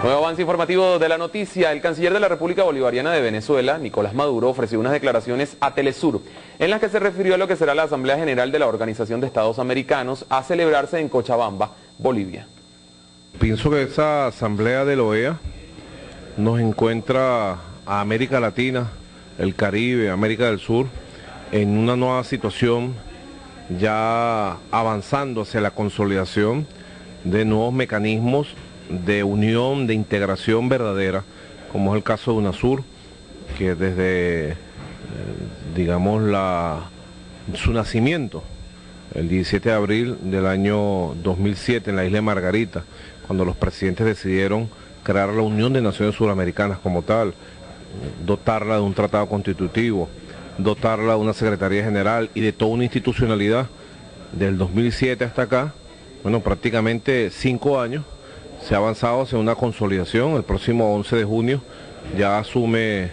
Nuevo avance informativo de la noticia. El canciller de la República Bolivariana de Venezuela, Nicolás Maduro, ofreció unas declaraciones a Telesur en las que se refirió a lo que será la Asamblea General de la Organización de Estados Americanos a celebrarse en Cochabamba, Bolivia. Pienso que esa asamblea de la OEA nos encuentra a América Latina, el Caribe, América del Sur, en una nueva situación, ya avanzando hacia la consolidación de nuevos mecanismos de unión, de integración verdadera, como es el caso de UNASUR, que desde, digamos, su nacimiento, el 17 de abril del año 2007 en la isla de Margarita, cuando los presidentes decidieron crear la Unión de Naciones Suramericanas como tal, dotarla de un tratado constitutivo, dotarla de una Secretaría General y de toda una institucionalidad. Del 2007 hasta acá, bueno, prácticamente 5 años, se ha avanzado hacia una consolidación. El próximo 11 de junio ya asume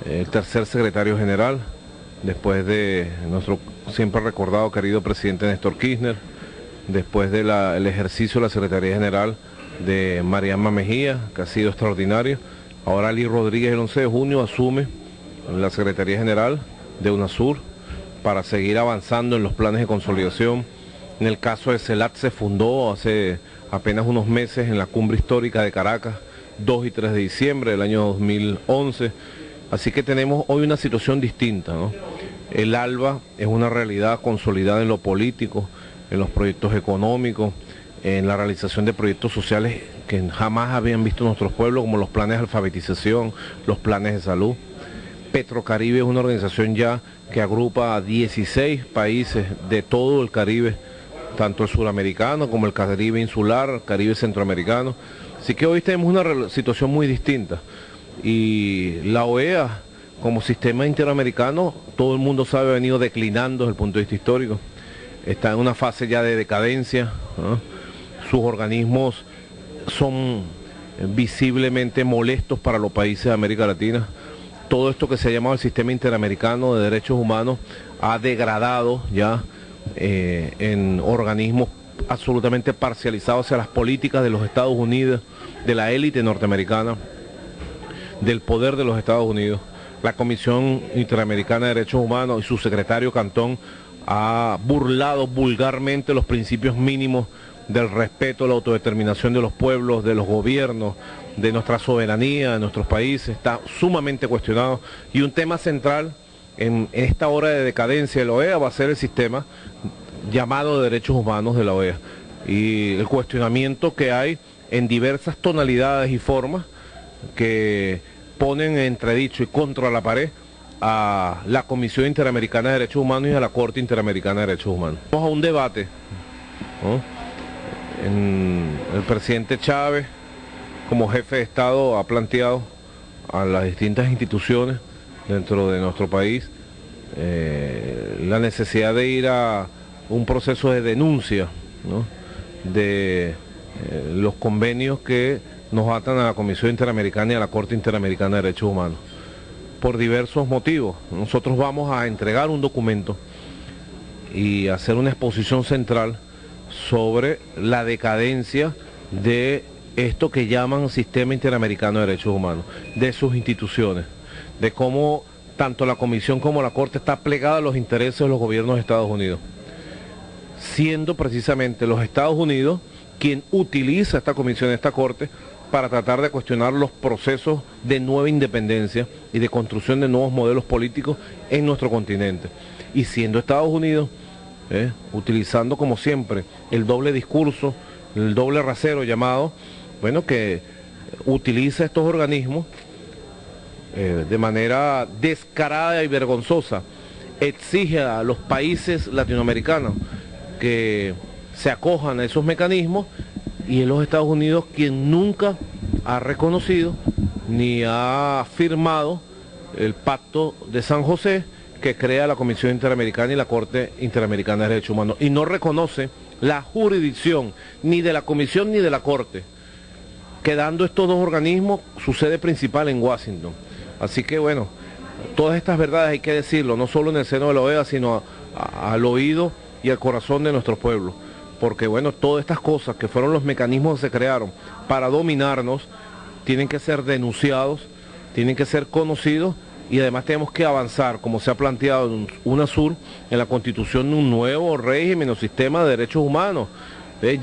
el tercer secretario general, después de nuestro siempre recordado querido presidente Néstor Kirchner, después del ejercicio de la Secretaría General de Mariama Mejía, que ha sido extraordinario. Ahora Ali Rodríguez el 11 de junio asume la Secretaría General de UNASUR para seguir avanzando en los planes de consolidación. En el caso de CELAC se fundó hace apenas unos meses en la cumbre histórica de Caracas, 2 y 3 de diciembre del año 2011. Así que tenemos hoy una situación distinta, ¿no? El ALBA es una realidad consolidada en lo político, en los proyectos económicos, en la realización de proyectos sociales que jamás habían visto nuestros pueblos, como los planes de alfabetización, los planes de salud. Petrocaribe es una organización ya que agrupa a 16 países de todo el Caribe, tanto el suramericano como el Caribe insular, el Caribe centroamericano. Así que hoy tenemos una situación muy distinta. Y la OEA, como sistema interamericano, todo el mundo sabe, ha venido declinando desde el punto de vista histórico. Está en una fase ya de decadencia, ¿no? Sus organismos son visiblemente molestos para los países de América Latina. Todo esto que se ha llamado el sistema interamericano de derechos humanos ha degradado ya en organismos absolutamente parcializados hacia las políticas de los Estados Unidos, de la élite norteamericana, del poder de los Estados Unidos. La Comisión Interamericana de Derechos Humanos y su secretario Cantón ha burlado vulgarmente los principios mínimos del respeto a la autodeterminación de los pueblos, de los gobiernos, de nuestra soberanía, de nuestros países. Está sumamente cuestionado, y un tema central en esta hora de decadencia de la OEA va a ser el sistema llamado de derechos humanos de la OEA y el cuestionamiento que hay en diversas tonalidades y formas que ponen en entredicho y contra la pared a la Comisión Interamericana de Derechos Humanos y a la Corte Interamericana de Derechos Humanos. Vamos a un debate, ¿no? El presidente Chávez, como jefe de Estado, ha planteado a las distintas instituciones dentro de nuestro país la necesidad de ir a un proceso de denuncia, ¿no? De los convenios que nos atan a la Comisión Interamericana y a la Corte Interamericana de Derechos Humanos, por diversos motivos. Nosotros vamos a entregar un documento y hacer una exposición central sobre la decadencia de esto que llaman Sistema Interamericano de Derechos Humanos, de sus instituciones, de cómo tanto la Comisión como la Corte está plegada a los intereses de los gobiernos de Estados Unidos, siendo precisamente los Estados Unidos quien utiliza esta Comisión, esta Corte, para tratar de cuestionar los procesos de nueva independencia y de construcción de nuevos modelos políticos en nuestro continente. Y siendo Estados Unidos, utilizando como siempre el doble discurso, el doble rasero llamado, bueno, que utiliza estos organismos de manera descarada y vergonzosa, exige a los países latinoamericanos que se acojan a esos mecanismos, y es los Estados Unidos quien nunca ha reconocido ni ha firmado el Pacto de San José, que crea la Comisión Interamericana y la Corte Interamericana de Derechos Humanos, y no reconoce la jurisdicción ni de la Comisión ni de la Corte, quedando estos dos organismos su sede principal en Washington. Así que bueno, todas estas verdades hay que decirlo, no solo en el seno de la OEA, sino al oído y al corazón de nuestros pueblos, porque bueno, todas estas cosas que fueron los mecanismos que se crearon para dominarnos, tienen que ser denunciados, tienen que ser conocidos y además tenemos que avanzar, como se ha planteado en UNASUR, en la constitución de un nuevo régimen o sistema de derechos humanos,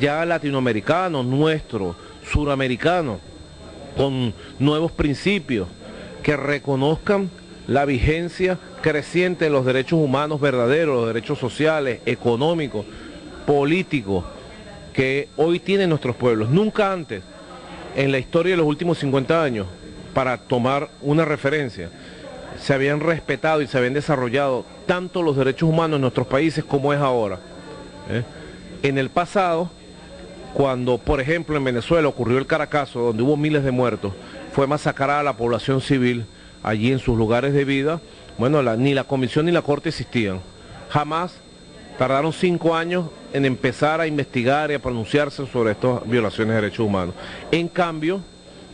ya latinoamericano, nuestro, suramericano, con nuevos principios que reconozcan la vigencia creciente de los derechos humanos verdaderos, los derechos sociales, económicos, políticos, que hoy tienen nuestros pueblos. Nunca antes, en la historia de los últimos 50 años, para tomar una referencia, se habían respetado y se habían desarrollado tanto los derechos humanos en nuestros países como es ahora. En el pasado, cuando por ejemplo en Venezuela ocurrió el Caracazo, donde hubo miles de muertos, fue masacrada la población civil allí en sus lugares de vida, bueno, ni la comisión ni la corte existían. Jamás tardaron 5 años en empezar a investigar y a pronunciarse sobre estas violaciones de derechos humanos. En cambio,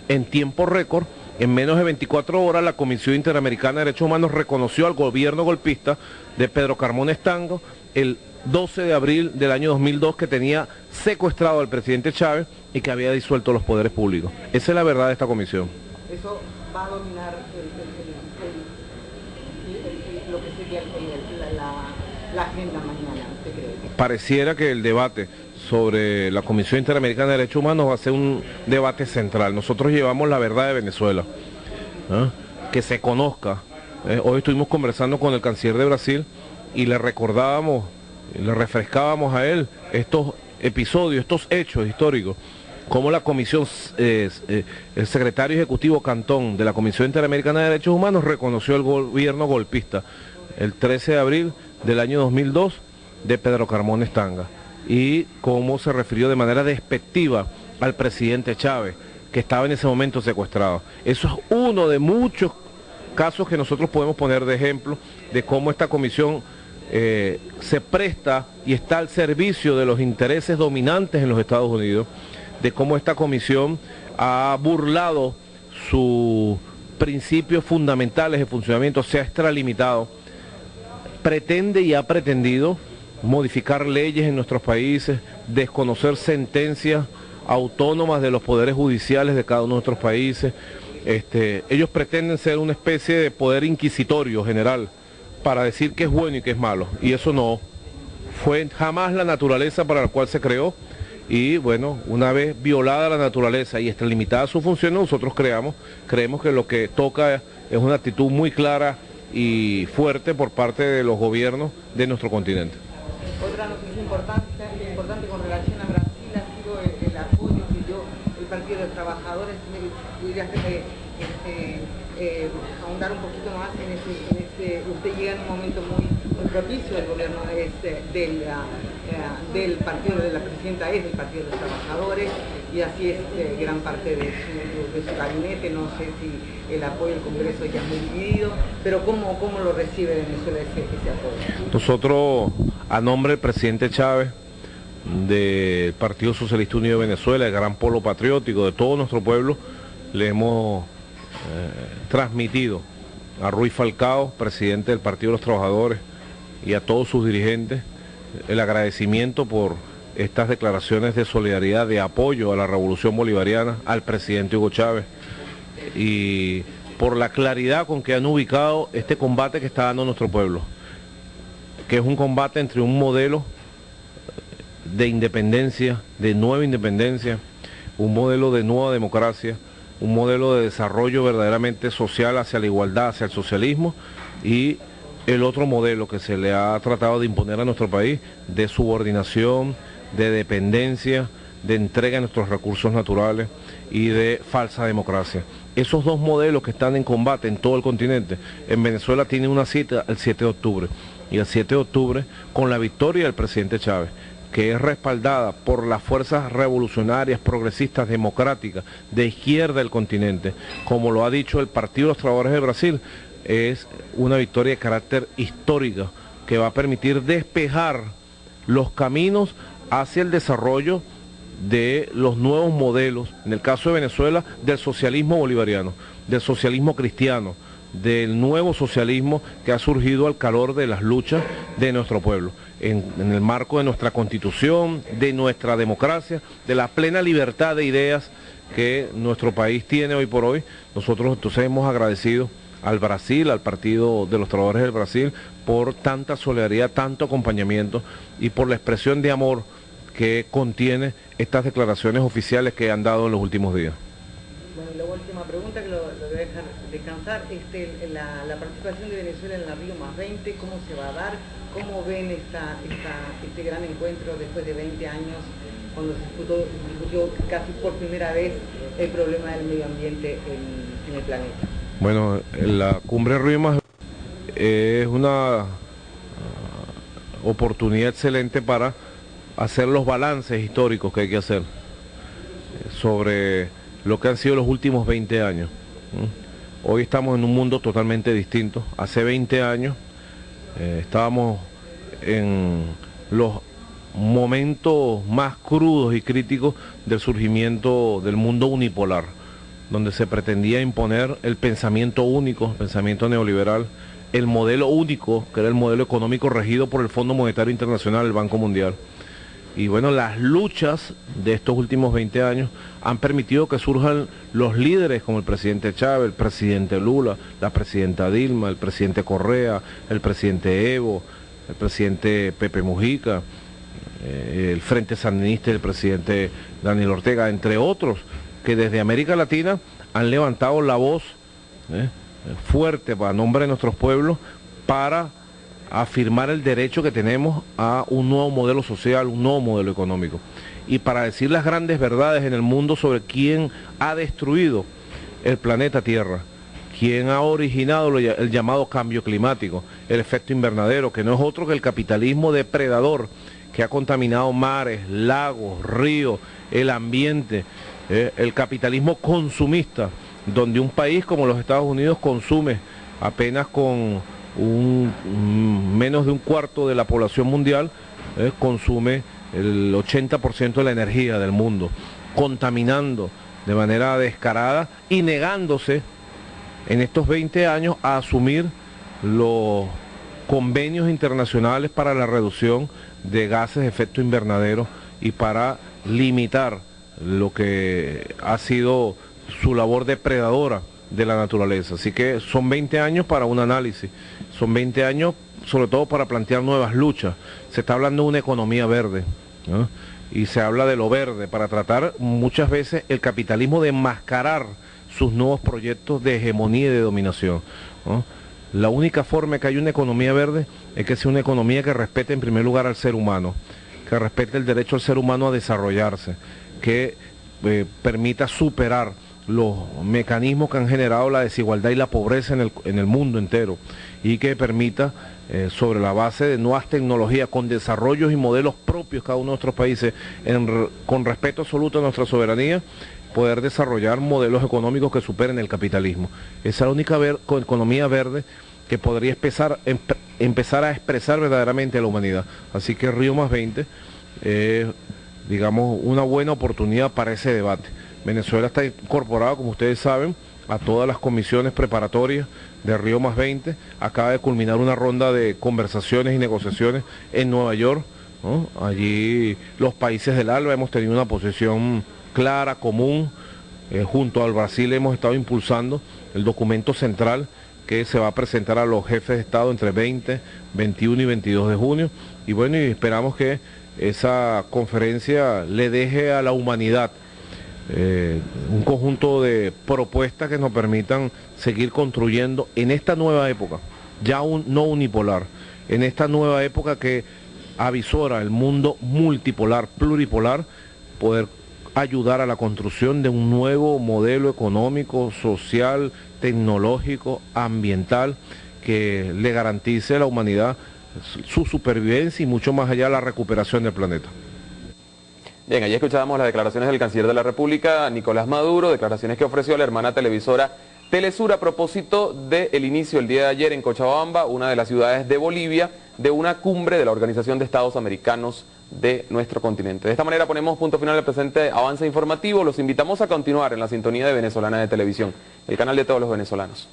en tiempo récord, en menos de 24 horas, la Comisión Interamericana de Derechos Humanos reconoció al gobierno golpista de Pedro Carmona Estango el 12 de abril del año 2002 que tenía secuestrado al presidente Chávez y que había disuelto los poderes públicos. Esa es la verdad de esta comisión. Eso va a dominar lo que sería la agenda mañana, ¿usted cree? Pareciera que el debate sobre la Comisión Interamericana de Derechos Humanos va a ser un debate central. Nosotros llevamos la verdad de Venezuela, que se conozca. Hoy estuvimos conversando con el canciller de Brasil y le recordábamos, le refrescábamos a él estos episodios, estos hechos históricos, como la comisión, el secretario ejecutivo Cantón de la Comisión Interamericana de Derechos Humanos reconoció el gobierno golpista el 13 de abril del año 2002 de Pedro Carmona Estanga, y cómo se refirió de manera despectiva al presidente Chávez, que estaba en ese momento secuestrado. Eso es uno de muchos casos que nosotros podemos poner de ejemplo de cómo esta comisión se presta y está al servicio de los intereses dominantes en los Estados Unidos, de cómo esta comisión ha burlado sus principios fundamentales de funcionamiento, se ha extralimitado, pretende y ha pretendido modificar leyes en nuestros países, desconocer sentencias autónomas de los poderes judiciales de cada uno de nuestros países. Ellos pretenden ser una especie de poder inquisitorio general para decir qué es bueno y qué es malo, y eso no fue jamás la naturaleza para la cual se creó. Y bueno, una vez violada la naturaleza y extralimitada su función, nosotros creemos que lo que toca es una actitud muy clara y fuerte por parte de los gobiernos de nuestro continente. Otra noticia importante con relación a Brasil ha sido el apoyo que dio el Partido de los Trabajadores. ¿Podrías ahondar un poquito más en ese? Usted llega en un momento muy propicio al gobierno del partido de la presidenta, es del Partido de los Trabajadores, y así es gran parte de su gabinete. No sé si el apoyo del Congreso ya es muy dividido, pero ¿cómo lo recibe Venezuela ese apoyo? Nosotros, a nombre del presidente Chávez, del Partido Socialista Unido de Venezuela, el gran polo patriótico de todo nuestro pueblo, le hemos transmitido a Ruy Falcao, presidente del Partido de los Trabajadores, y a todos sus dirigentes, el agradecimiento por estas declaraciones de solidaridad, de apoyo a la revolución bolivariana, al presidente Hugo Chávez, y por la claridad con que han ubicado este combate que está dando nuestro pueblo, que es un combate entre un modelo de independencia, de nueva independencia, un modelo de nueva democracia, un modelo de desarrollo verdaderamente social hacia la igualdad, hacia el socialismo, y el otro modelo que se le ha tratado de imponer a nuestro país, de subordinación, de dependencia, de entrega de nuestros recursos naturales y de falsa democracia. Esos dos modelos que están en combate en todo el continente, en Venezuela tienen una cita el 7 de octubre, y el 7 de octubre, con la victoria del presidente Chávez, que es respaldada por las fuerzas revolucionarias, progresistas, democráticas, de izquierda del continente, como lo ha dicho el Partido de los Trabajadores de Brasil, es una victoria de carácter histórico que va a permitir despejar los caminos hacia el desarrollo de los nuevos modelos, en el caso de Venezuela, del socialismo bolivariano, del socialismo cristiano, del nuevo socialismo que ha surgido al calor de las luchas de nuestro pueblo, en el marco de nuestra constitución, de nuestra democracia, de la plena libertad de ideas que nuestro país tiene hoy por hoy. Nosotros entonces hemos agradecido al Brasil, al Partido de los Trabajadores del Brasil, por tanta solidaridad, tanto acompañamiento y por la expresión de amor que contiene estas declaraciones oficiales que han dado en los últimos días. Bueno, la última pregunta que lo voy a dejar descansar, la participación de Venezuela en la Río+20, ¿cómo se va a dar? ¿Cómo ven este gran encuentro después de 20 años, cuando se discutió casi por primera vez el problema del medio ambiente en el planeta? Bueno, la cumbre Río+20 es una oportunidad excelente para hacer los balances históricos que hay que hacer sobre lo que han sido los últimos 20 años. Hoy estamos en un mundo totalmente distinto. Hace 20 años estábamos en los momentos más crudos y críticos del surgimiento del mundo unipolar, donde se pretendía imponer el pensamiento único, el pensamiento neoliberal, el modelo único, que era el modelo económico regido por el Fondo Monetario Internacional, el Banco Mundial. Y bueno, las luchas de estos últimos 20 años han permitido que surjan los líderes como el presidente Chávez, el presidente Lula, la presidenta Dilma, el presidente Correa, el presidente Evo, el presidente Pepe Mujica, el Frente Sandinista y el presidente Daniel Ortega, entre otros, que desde América Latina han levantado la voz fuerte para nombre de nuestros pueblos para afirmar el derecho que tenemos a un nuevo modelo social, un nuevo modelo económico, y para decir las grandes verdades en el mundo sobre quién ha destruido el planeta Tierra, quién ha originado el llamado cambio climático, el efecto invernadero, que no es otro que el capitalismo depredador que ha contaminado mares, lagos, ríos, el ambiente, el capitalismo consumista, donde un país como los Estados Unidos consume apenas con menos de un cuarto de la población mundial, consume el 80% de la energía del mundo, contaminando de manera descarada y negándose en estos 20 años a asumir los convenios internacionales para la reducción de gases de efecto invernadero y para limitar lo que ha sido su labor depredadora de la naturaleza. Así que son 20 años para un análisis, son 20 años sobre todo para plantear nuevas luchas. Se está hablando de una economía verde, ¿no? Y se habla de lo verde para tratar muchas veces el capitalismo de enmascarar sus nuevos proyectos de hegemonía y de dominación, ¿no? La única forma que haya una economía verde es que sea una economía que respete en primer lugar al ser humano, que respete el derecho al ser humano a desarrollarse, que permita superar los mecanismos que han generado la desigualdad y la pobreza en el mundo entero, y que permita, sobre la base de nuevas tecnologías, con desarrollos y modelos propios cada uno de nuestros países, con respeto absoluto a nuestra soberanía, poder desarrollar modelos económicos que superen el capitalismo. Esa es la única economía verde que podría empezar a expresar verdaderamente a la humanidad. Así que Río+20 es, digamos, una buena oportunidad para ese debate. Venezuela está incorporada, como ustedes saben, a todas las comisiones preparatorias de Río+20. Acaba de culminar una ronda de conversaciones y negociaciones en Nueva York, ¿no? Allí los países del ALBA hemos tenido una posición clara, común. Junto al Brasil hemos estado impulsando el documento central que se va a presentar a los jefes de Estado entre 20, 21 y 22 de junio. Y bueno, y esperamos que esa conferencia le deje a la humanidad un conjunto de propuestas que nos permitan seguir construyendo en esta nueva época, ya no unipolar, en esta nueva época que avisora el mundo multipolar, pluripolar, poder ayudar a la construcción de un nuevo modelo económico, social, tecnológico, ambiental, que le garantice a la humanidad su supervivencia y mucho más allá la recuperación del planeta. Bien, allí escuchábamos las declaraciones del canciller de la República, Nicolás Maduro, declaraciones que ofreció a la hermana televisora Telesur a propósito del inicio el día de ayer en Cochabamba, una de las ciudades de Bolivia, de una cumbre de la Organización de Estados Americanos de nuestro continente. De esta manera ponemos punto final al presente avance informativo. Los invitamos a continuar en la sintonía de Venezolana de Televisión, el canal de todos los venezolanos.